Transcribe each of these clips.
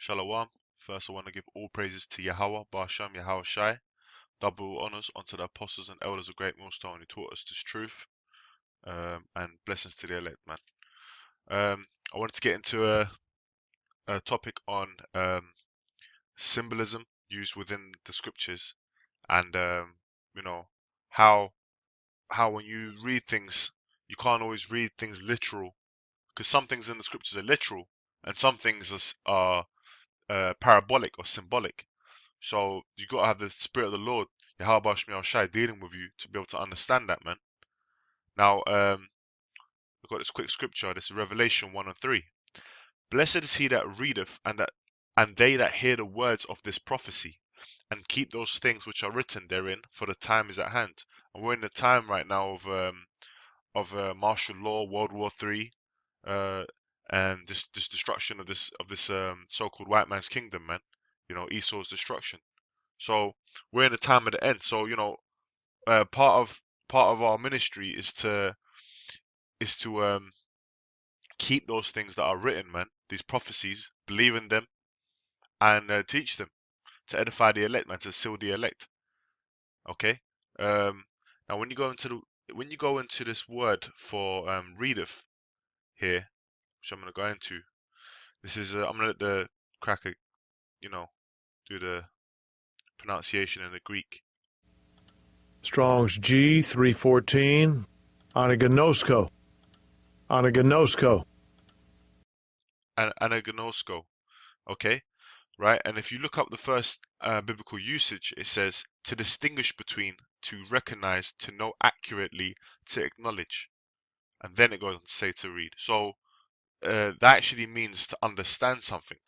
Shalom. First, I want to give all praises to Yahweh, Ba'Shem, Yahweh Shai. Double honors unto the apostles and elders of GreatMillStone who taught us this truth. And blessings to the elect, man. I wanted to get into a topic on symbolism used within the scriptures, and you know how when you read things, you can't always read things literal, because some things in the scriptures are literal, and some things are parabolic or symbolic. So you got to have the Spirit of the Lord, Yahweh Shai Shai, dealing with you to be able to understand that, man. Now, we've got this quick scripture. This is Revelation 1:3. Blessed is he that readeth, and they that hear the words of this prophecy, and keep those things which are written therein, for the time is at hand. And we're in the time right now of martial law, World War III, and this destruction of this so-called white man's kingdom, man. Esau's destruction. So we're in the time of the end. So part of our ministry is to keep those things that are written, man. These prophecies, believe in them, and teach them to edify the elect, man, to seal the elect. Okay. Now when you go into this word for readeth here, which I'm gonna go into, this is I'm gonna let the cracker, do the pronunciation in the Greek. Strong's G 314, anagnosko, Anagnosko. Okay, right? And if you look up the first biblical usage, it says to distinguish between, to recognize, to know accurately, to acknowledge. And then it goes on to say to read. So that actually means to understand something.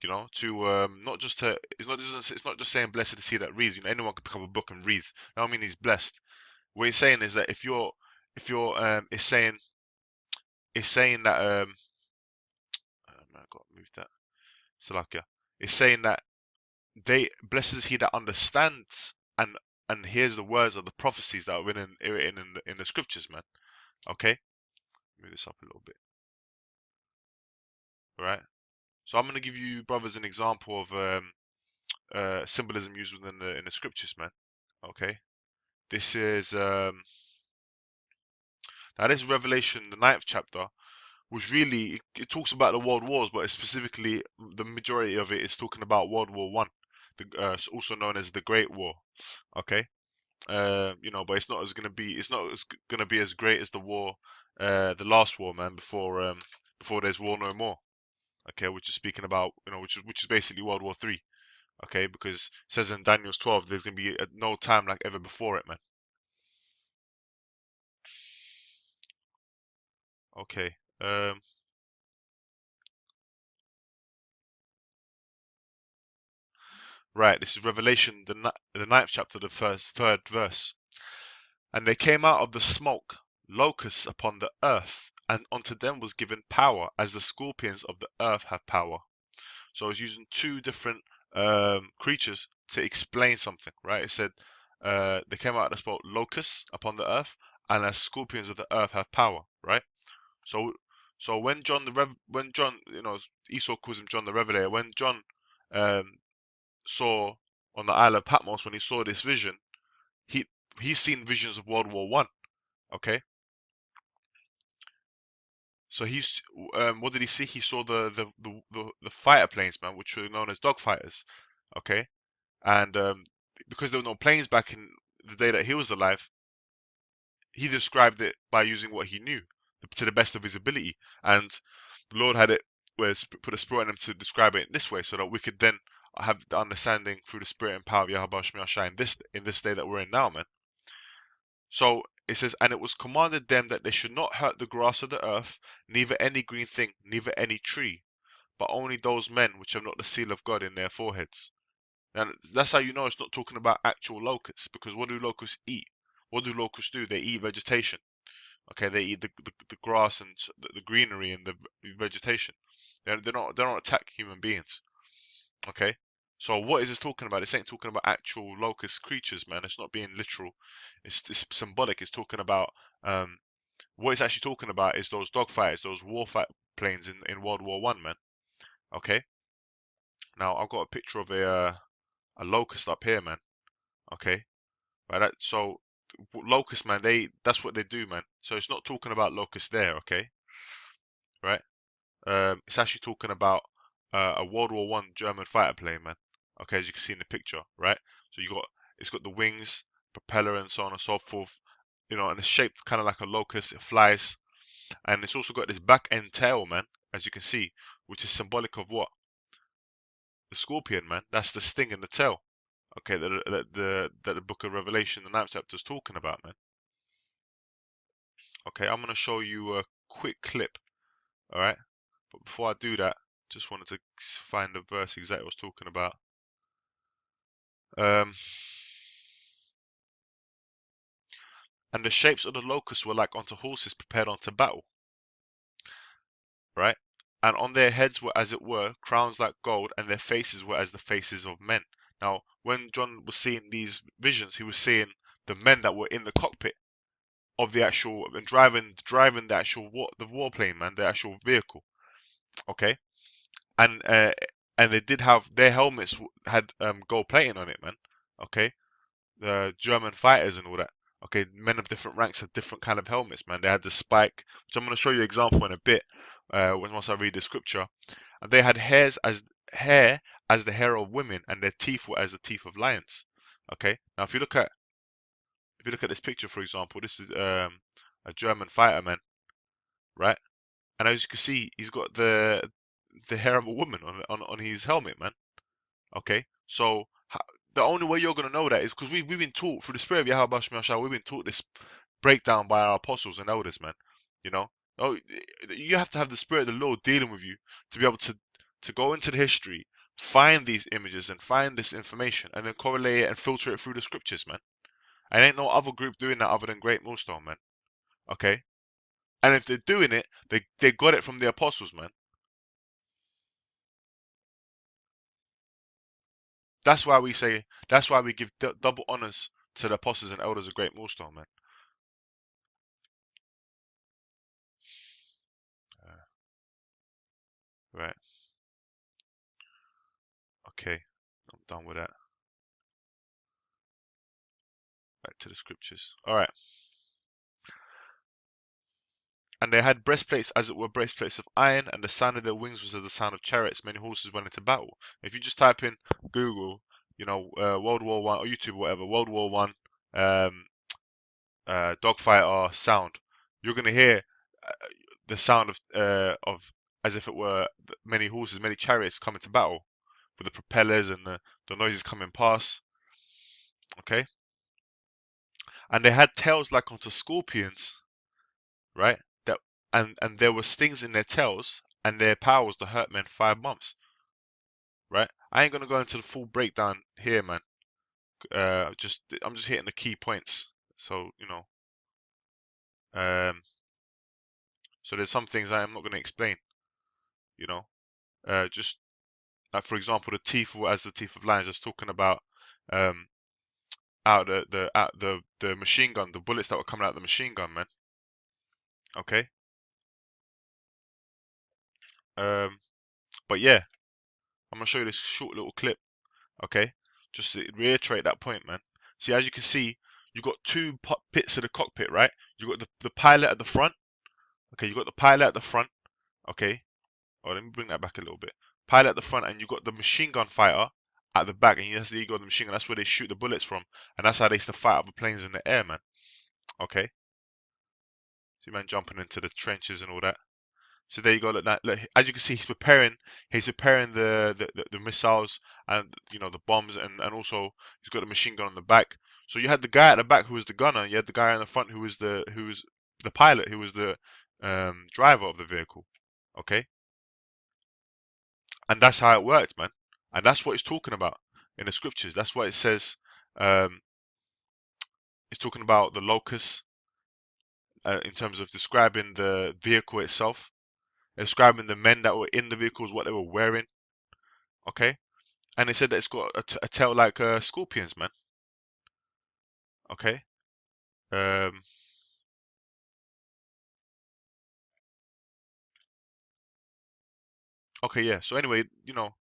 To not just to it's not just saying blessed is he that reads. Anyone can pick up a book and read. I don't mean he's blessed. What he's saying is that if you're it's saying that I got to move that. Salakia. It's saying that blessed is he that understands and hears the words of the prophecies that are written in the scriptures, man. Okay, move this up a little bit. All right. So I'm going to give you, brothers, an example of symbolism used within in the scriptures, man. Okay. This is now this is Revelation, the 9th chapter, which really it talks about the world wars, but specifically the majority of it is talking about World War One, also known as the Great War. Okay. But it's not gonna be as great as the war, the last war, man, before there's war no more. Okay, which is speaking about, which is basically World War III. Okay, because it says in Daniel's 12 there's gonna be no time like ever before it, man. Okay. Right, this is Revelation, the 9th chapter, the third verse. And they came out of the smoke, locusts upon the earth, and unto them was given power, as the scorpions of the earth have power. So I was using two different creatures to explain something, right? It said they came out of the smoke, locusts upon the earth, and as scorpions of the earth have power, right? So when John Esau calls him John the Revelator, when John saw on the Isle of Patmos, when he saw this vision, he's seen visions of World War One. Okay. So he's what did he see? He saw the fighter planes, man, which were known as dogfighters. Okay. And because there were no planes back in the day that he was alive, he described it by using what he knew to the best of his ability. And the Lord had it put a spirit in him to describe it in this way, so that we could then have the understanding through the spirit and power of Yahweh Shai in this day that we're in now, man. So it says, and it was commanded them that they should not hurt the grass of the earth, neither any green thing, neither any tree, but only those men which have not the seal of God in their foreheads. And that's how you know it's not talking about actual locusts, because what do locusts eat? What do locusts do? They eat vegetation. Okay, they eat the grass and the greenery and the vegetation. They don't attack human beings. Okay, so what is this talking about? This ain't talking about actual locust creatures, man. It's not being literal. It's symbolic. It's talking about what it's actually talking about is those dogfighters, those warfight planes in World War One, man. Okay. Now I've got a picture of a locust up here, man. Okay. Right. So locusts, man, that's what they do, man. So it's not talking about locusts there. Okay. Right. It's actually talking about a World War One German fighter plane, man. Okay, as you can see in the picture, right? So it's got the wings, propeller, and so on and so forth. You know, and it's shaped kind of like a locust. It flies, and it's also got this back end tail, man, as you can see, which is symbolic of what? The scorpion, man. That's the sting in the tail. Okay, that the Book of Revelation, the 9th chapter, is talking about, man. Okay, I'm gonna show you a quick clip. All right, but before I do that, just wanted to find the verse exactly what I was talking about. And the shapes of the locusts were like unto horses prepared unto battle. Right? And on their heads were, as it were, crowns like gold, and their faces were as the faces of men. Now, when John was seeing these visions, he was seeing the men that were in the cockpit of the actual and driving the actual warplane, man, the actual vehicle. Okay, and they did have their helmets had gold plating on it, man. Okay, the German fighters and all that. Okay, men of different ranks had different kind of helmets, man. They had the spike, which I'm going to show you an example in a bit, once I read the scripture. And they had hair as the hair of women, and their teeth were as the teeth of lions. Okay, now if you look at this picture, for example, this is a German fighter, man, right? And as you can see, he's got the hair of a woman on his helmet, man. Okay, so the only way you're gonna know that is because we've been taught through the spirit of Yahweh Shemashah, we've been taught this breakdown by our apostles and elders, man. You know, oh, you have to have the spirit of the Lord dealing with you to be able to go into the history, find these images and find this information, and then correlate it and filter it through the scriptures, man. And ain't no other group doing that other than GreatMillStone, man. Okay, and if they're doing it, they got it from the apostles, man. That's why we give double honors to the apostles and elders of GreatMillStone, man. Right. Okay. I'm done with that. Back to the scriptures. All right. And they had breastplates, as it were, breastplates of iron, and the sound of their wings was as the sound of chariots. Many horses went into battle. If you just type in Google, World War One or YouTube or whatever, World War One, dogfighter sound, you're gonna hear the sound of as if it were many horses, many chariots coming to battle with the propellers and the noises coming past. Okay, and they had tails like unto scorpions, right? That and there were stings in their tails, and their power was to hurt men 5 months. Right? I ain't gonna go into the full breakdown here, man. I'm just hitting the key points. So so there's some things I am not gonna explain. You know, just like for example, the teeth were as the teeth of lions. Just talking about um out the machine gun, the bullets that were coming out of the machine gun, man. Okay. But yeah, I'm gonna show you this short little clip. Okay, just to reiterate that point, man. See, as you can see, you got two bits of the cockpit, right? You got the pilot at the front. Okay, you got the pilot at the front. Okay, oh, let me bring that back a little bit. Pilot at the front, and you got the machine gun fighter at the back, and that's you got the machine gun. That's where they shoot the bullets from, and that's how they used to fight other planes in the air, man. Okay, see, man, jumping into the trenches and all that. So there you go. Look, as you can see, he's preparing. The missiles and the bombs, and also he's got the machine gun on the back. So you had the guy at the back who was the gunner. You had the guy in the front who was the pilot, who was the driver of the vehicle. Okay, and that's how it worked, man. And that's what he's talking about in the scriptures. That's what it says. It's talking about the locusts in terms of describing the vehicle itself, describing the men that were in the vehicles, what they were wearing. Okay, and they said that it's got a tail like scorpions, man. Okay, um, Okay, yeah. So anyway, you know,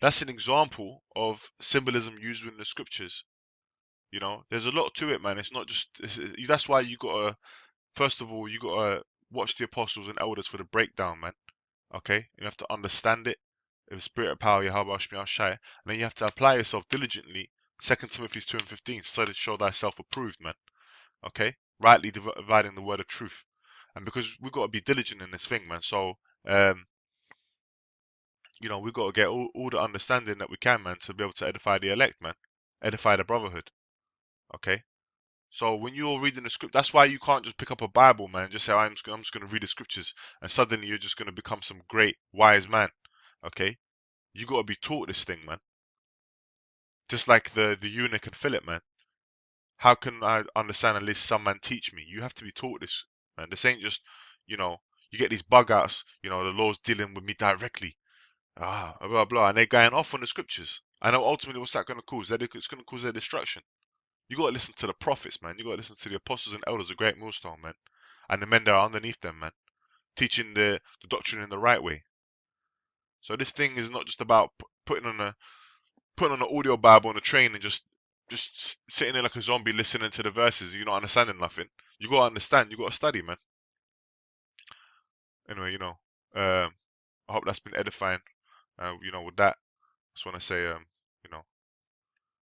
that's an example of symbolism used within the scriptures. You know, there's a lot to it, man. It's not just. That's why you gotta. First of all, you gotta watch the apostles and elders for the breakdown, man. Okay, you have to understand it. With spirit of power, Yahweh Shai, and then you have to apply yourself diligently. 2 Timothy 2:15, study to show thyself approved, man. Okay, rightly dividing the word of truth. And because we've got to be diligent in this thing, man. So, you know, we've got to get all the understanding that we can, man, to be able to edify the elect, man. Edify the brotherhood. Okay. So when you're reading the script, that's why you can't just pick up a Bible, man. Just say, I'm just going to read the scriptures, and suddenly you're just going to become some great wise man. Okay. You got to be taught this thing, man. Just like the eunuch and Philip, man. How can I understand unless some man teach me? You have to be taught this, man. This ain't just, you know, you get these bug outs, you know, the Lord's dealing with me directly. Blah, blah, and they're going off on the scriptures. I know ultimately what's that going to cause? It's going to cause their destruction. You got to listen to the prophets, man. You got to listen to the apostles and elders of GreatMillStone, man. And the men that are underneath them, man. Teaching the doctrine in the right way. So this thing is not just about putting on an audio Bible on a train and just sitting there like a zombie listening to the verses. You're not understanding nothing. You got to understand. You got to study, man. Anyway, you know, I hope that's been edifying. You know, with that, I just want to say, you know,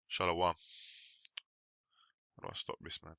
Shalom. How do I stop this, man?